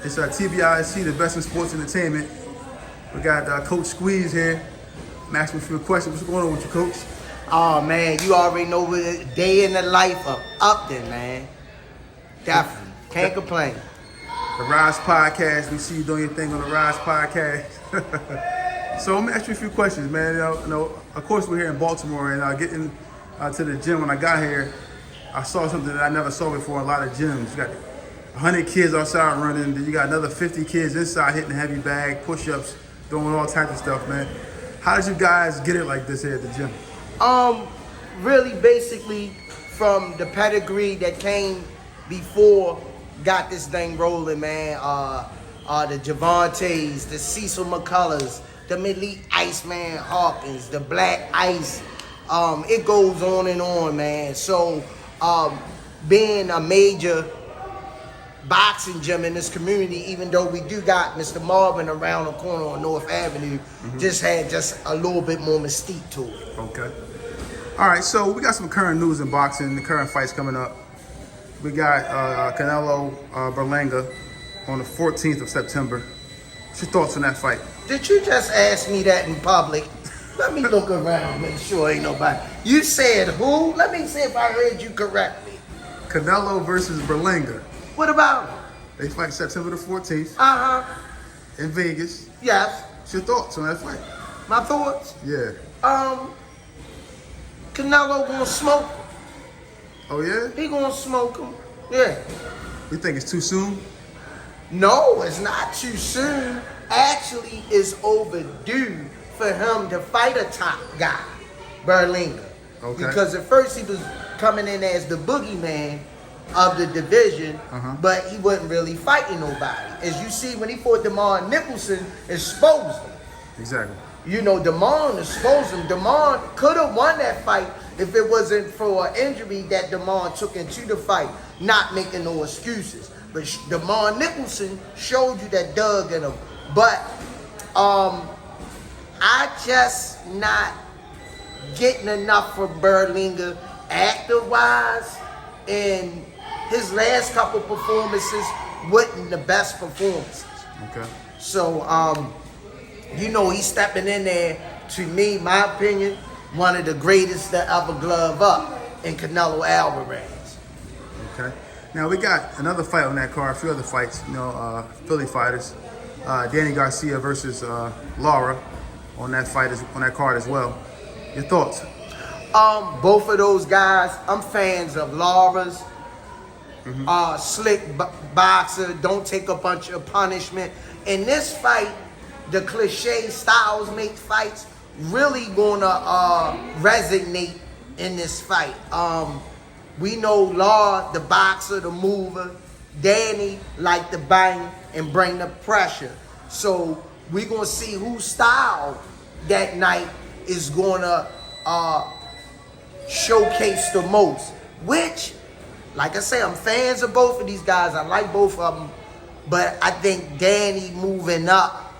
It's TBIC, the best in sports entertainment. We got Coach Squeeze here. I'm asking you a few questions. What's going on with you, Coach? Oh, man, you already know what a day in the life of Upton, man. Definitely. Can't complain. The Rise Podcast. We see you doing your thing on the Rise Podcast. So I'm going to ask you a few questions, man. You know, of course, we're here in Baltimore, and getting to the gym when I got here, I saw something that I never saw before in a lot of gyms. You got 100 kids outside running, then you got another 50 kids inside hitting heavy bag, push-ups, doing all types of stuff, man. How did you guys get it like this here at the gym? Really basically from the pedigree that came before, got this thing rolling, man. The Javantes, the Cecil McCullers, the Elite Iceman Hawkins, the Black Ice. It goes on, man. So, being a major boxing gym in this community, even though we do got Mr. Marvin around the corner on North Avenue, just had a little bit more mystique to it. Okay. All right, so we got some current news in boxing, the current fights coming up. We got Canelo Berlanga on the 14th of September. What's your thoughts on that fight? Did you just ask me that in public? Let me look around, make sure ain't nobody. You said who? Let me see if I heard you correctly. Canelo versus Berlanga. What about him? They fight September the 14th in Vegas. Yes. What's your thoughts on that fight? My thoughts? Yeah. Canelo gonna smoke him. Oh, yeah? He gonna smoke him. Yeah. You think it's too soon? No, it's not too soon. Actually, it's overdue for him to fight a top guy, Berlanga. Okay. Because at first he was coming in as the boogeyman of the division, but he wasn't really fighting nobody. As you see, when he fought Bmore, Nicholson exposed him. Exactly. You know, Bmore exposed him. Bmore could have won that fight if it wasn't for an injury that Bmore took into the fight, not making no excuses. But Bmore Nicholson showed you that dug in him. But I just not getting enough for Berlanga actor-wise, and his last couple performances wasn't the best performances. Okay. So, you know, he's stepping in there, to me, my opinion, one of the greatest to ever glove up in Canelo Alvarez. Okay. Now, we got another fight on that card, a few other fights, you know, Philly fighters. Danny Garcia versus Lara on that card as well. Your thoughts? Both of those guys, I'm fans of Lara's. Slick boxer, don't take a bunch of punishment. In this fight, the cliche styles make fights really gonna resonate in this fight. We know Lara, the boxer, the mover. Danny like to bang and bring the pressure. So we gonna see whose style that night is gonna showcase the most. Which, like I say, I'm fans of both of these guys. I like both of them. But I think Danny moving up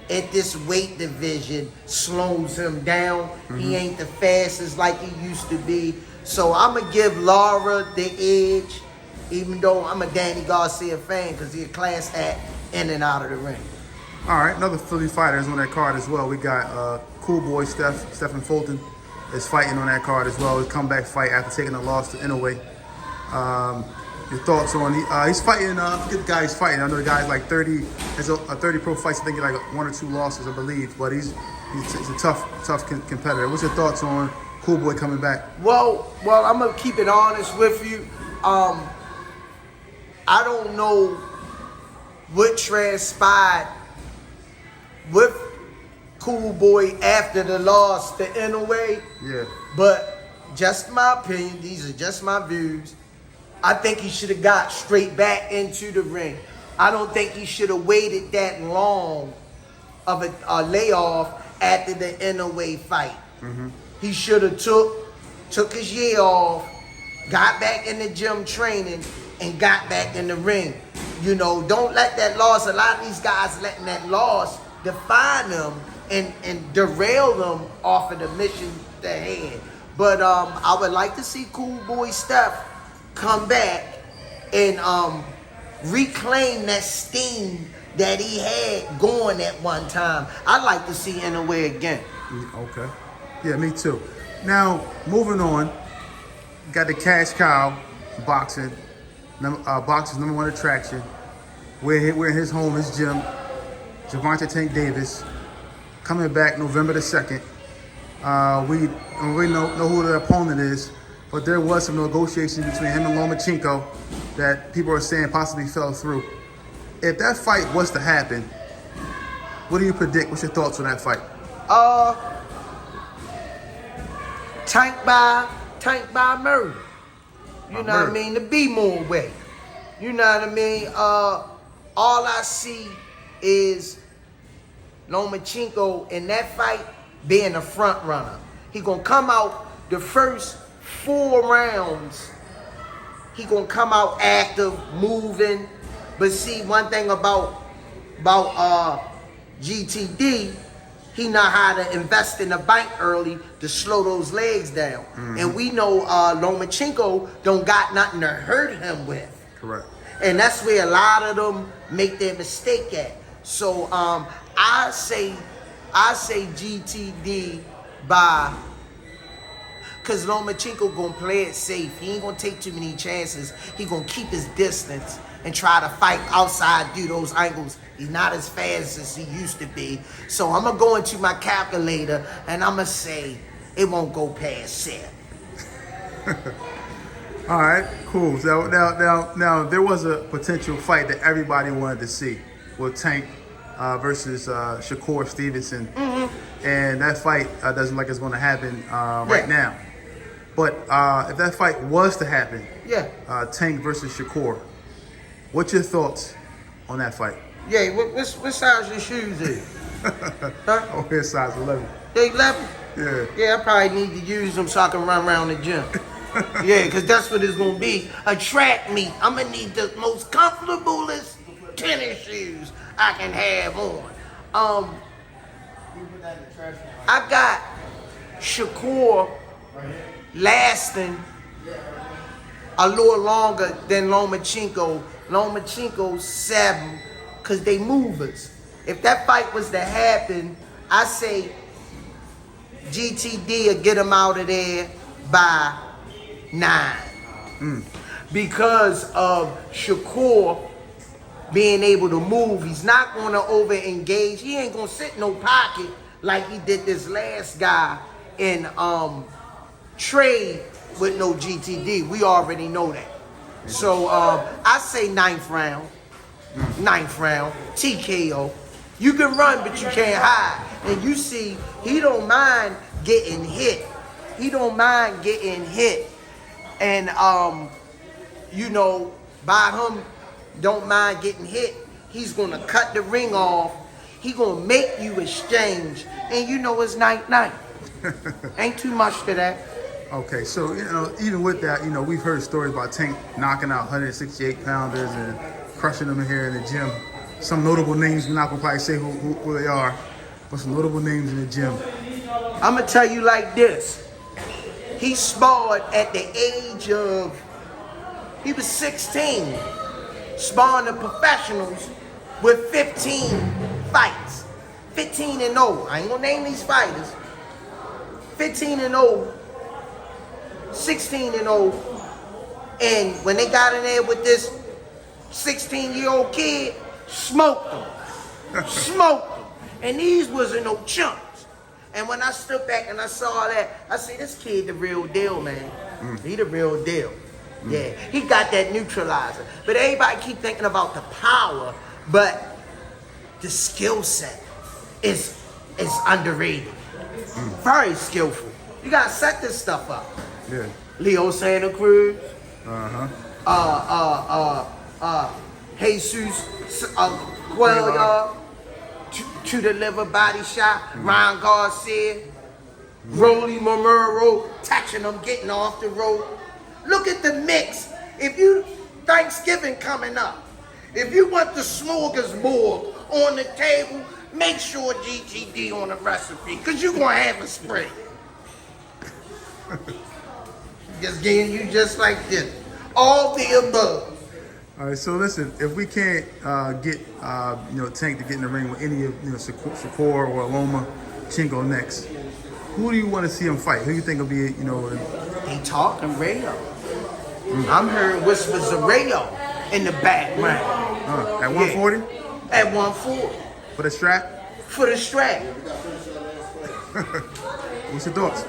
at this weight division slows him down. He ain't the fastest like he used to be. So I'm going to give Lara the edge, even though I'm a Danny Garcia fan, because he's a class act in and out of the ring. All right, another Philly fighter is on that card as well. We got Cool Boy Stephen Fulton is fighting on that card as well. His comeback fight after taking a loss to Inouye. Your thoughts on he's fighting? I forget the guy he's fighting. I know the guy's like 30. Has a 30 pro fights. I think he like 1 or 2 losses, I believe. But he's a tough competitor. What's your thoughts on Cool Boy coming back? Well, I'm gonna keep it honest with you. I don't know what transpired with Cool Boy after the loss to Inouye. Yeah. But just my opinion, these are just my views. I think he should have got straight back into the ring. I don't think he should have waited that long of a layoff after the Inouye fight. He should have took his year off, got back in the gym training, and got back in the ring. You know, don't let that loss, a lot of these guys letting that loss define them and derail them off of the mission at hand. But I would like to see Cool Boy Steph come back and reclaim that steam that he had going at one time. I'd like to see Inoue again. Okay. Yeah, me too. Now, moving on, got the cash cow boxing. Boxing's number one attraction. We're in his home, his gym. Gervonta Tank Davis coming back November the 2nd. We don't really know who the opponent is, but there was some negotiation between him and Lomachenko that people are saying possibly fell through. If that fight was to happen, what do you predict? What's your thoughts on that fight? Tank by murder. You know what I mean? The Bmore way. You know what I mean? All I see is Lomachenko in that fight being a front runner. He gonna come out the first 4 rounds. He gonna come out active, moving. But see, one thing about GTD, he know how to invest in the bank early to slow those legs down. And we know Lomachenko don't got nothing to hurt him with. Correct. And that's where a lot of them make their mistake at. So I say GTD by, because Lomachenko gonna play it safe. He ain't gonna take too many chances. He gonna keep his distance and try to fight outside, do those angles. He's not as fast as he used to be. So I'm gonna go into my calculator and I'm gonna say it won't go past 7. All right, cool. So now there was a potential fight that everybody wanted to see with Tank versus Shakur Stevenson, and that fight doesn't look like it's going to happen right now. But if that fight was to happen, Tank versus Shakur, what's your thoughts on that fight? Yeah, what size your shoes is? Huh? Oh, his size 11. They 11? Yeah. Yeah, I probably need to use them so I can run around the gym. Yeah, because that's what it's going to be. A track meet. I'm going to need the most comfortablest tennis shoes I can have on. I got Shakur lasting a little longer than Lomachenko. Lomachenko 7, because they movers. If that fight was to happen, I say GTD will get him out of there by 9. Because of Shakur being able to move. He's not going to over-engage. He ain't going to sit in no pocket like he did this last guy in trade with no GTD. We already know that. So I say 9th round. 9th round. TKO. You can run, but you can't hide. And you see, he don't mind getting hit. He don't mind getting hit. And, you know, by him don't mind getting hit, he's going to cut the ring off. He going to make you exchange. And you know it's night-night. Ain't too much to that. Okay, so, you know, even with that, you know, we've heard stories about Tank knocking out 168-pounders and crushing them in here in the gym. Some notable names, we're not going to probably say who they are, but some notable names in the gym. I'm going to tell you like this. He sparred at the age of, he was 16, sparring the professionals with 15 fights. 15-0. I ain't going to name these fighters. 15-0. 16-0, and when they got in there with this 16-year-old kid, smoked them. And these wasn't no chumps. And when I stood back and I saw that, I said, this kid the real deal, man. He the real deal. Yeah, he got that neutralizer. But everybody keep thinking about the power, but the skill set is underrated. Very skillful. You gotta set this stuff up. Yeah. Leo Santa Cruz. Jesus Cuellar. To the liver body shot. Ryan Garcia. Rolly Momoro touching them, getting off the road. Look at the mix. If you Thanksgiving coming up, if you want the smorgasbord on the table, make sure GTD on the recipe, because you're going to have a spread. Just getting you just like this. All the above. All right, so listen, if we can't get Tank to get in the ring with any of Shakur or Lomachenko next, who do you want to see him fight? Who do you think will be They talking Rayo. I'm hearing whispers of Rayo in the background. at 140 At 140 for the strap? for the strap. What's your thoughts?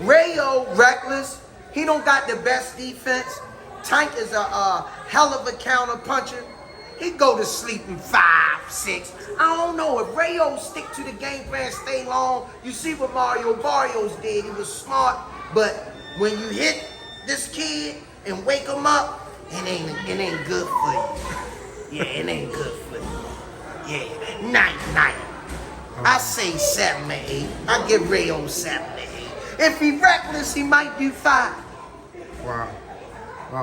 Rayo reckless. He don't got the best defense. Tank is a hell of a counter puncher. He go to sleep in 5, 6. I don't know if Rayo stick to the game plan, stay long. You see what Mario Barrios did. He was smart, but when you hit this kid and wake him up, it ain't good for you. Yeah, it ain't good for you. Yeah, night. I say 7 to 8. I give Rayo 7 to 8. If he reckless, he might do 5. Wow.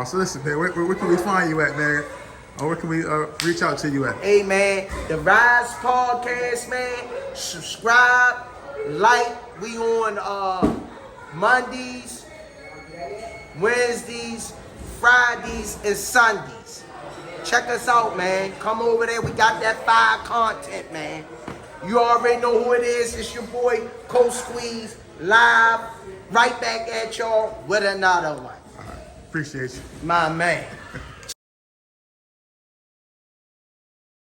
So listen, man, where can we find you at, man? Or where can we reach out to you at? Hey, man, the Rise Podcast, man. Subscribe, like. We on Mondays, Wednesdays, Fridays, and Sundays. Check us out, man. Come over there. We got that fire content, man. You already know who it is. It's your boy, Coach Squeeze, live, right back at y'all with another one. Appreciate you. My man.